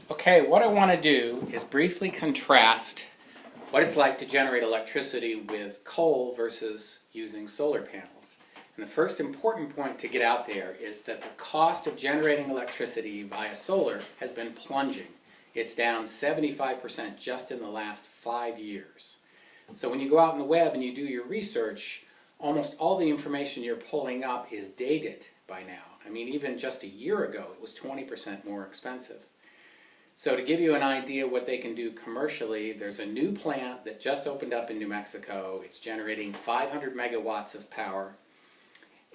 Okay, what I want to do is briefly contrast what it's like to generate electricity with coal versus using solar panels. And the first important point to get out there is that the cost of generating electricity via solar has been plunging. It's down 75% just in the last 5 years. So when you go out on the web and you do your research, almost all the information you're pulling up is dated by now. I mean, even just a year ago, it was 20% more expensive. So to give you an idea what they can do commercially, there's a new plant that just opened up in New Mexico. It's generating 500 megawatts of power,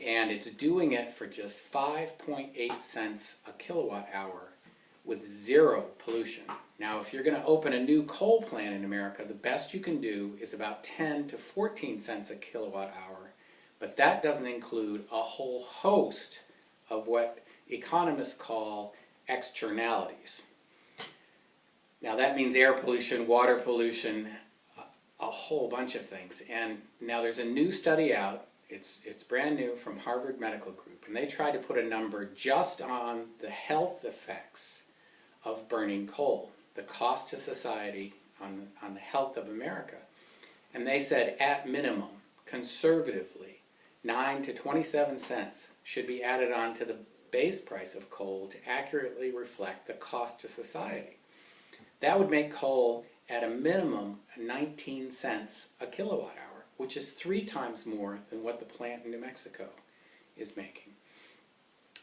and it's doing it for just 5.8 cents a kilowatt hour with zero pollution. Now, if you're going to open a new coal plant in America, the best you can do is about 10 to 14 cents a kilowatt hour, but that doesn't include a whole host of what economists call externalities. Now that means air pollution, water pollution, a whole bunch of things. And now there's a new study out, it's brand new from Harvard Medical Group, and they tried to put a number just on the health effects of burning coal, the cost to society on the health of America. And they said at minimum, conservatively, 9 to 27 cents should be added on to the base price of coal to accurately reflect the cost to society. That would make coal, at a minimum, 19 cents a kilowatt hour, which is 3 times more than what the plant in New Mexico is making.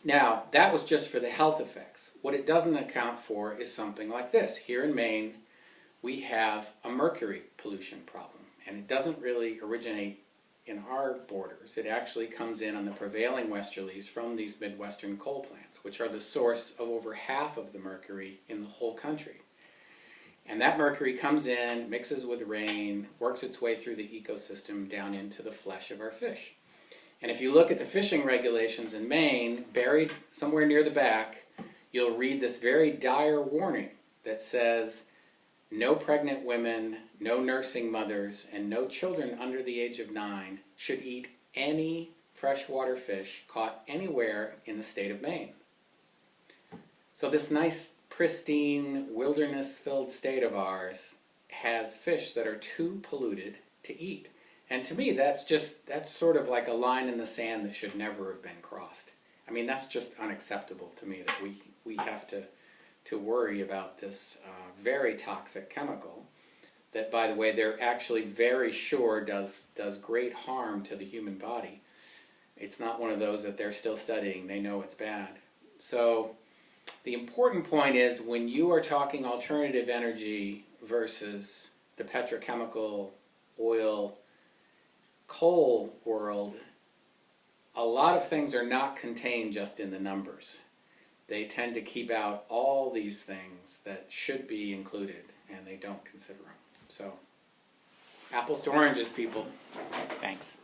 Now, that was just for the health effects. What it doesn't account for is something like this. Here in Maine, we have a mercury pollution problem, and it doesn't really originate in our borders. It actually comes in on the prevailing westerlies from these Midwestern coal plants, which are the source of over half of the mercury in the whole country. And that mercury comes in, mixes with rain, works its way through the ecosystem down into the flesh of our fish. And if you look at the fishing regulations in Maine, buried somewhere near the back, you'll read this very dire warning that says, no pregnant women, no nursing mothers, and no children under the age of 9 should eat any freshwater fish caught anywhere in the state of Maine. So this nice, pristine, wilderness-filled state of ours has fish that are too polluted to eat. And to me, that's sort of like a line in the sand that should never have been crossed. I mean, that's just unacceptable to me that we have to worry about this very toxic chemical that, by the way, they're actually very sure does great harm to the human body. It's not one of those that they're still studying. They know it's bad. So the important point is, when you are talking alternative energy versus the petrochemical, oil, coal world, a lot of things are not contained just in the numbers. They tend to keep out all these things that should be included, and they don't consider them. So, apples to oranges, people. Thanks.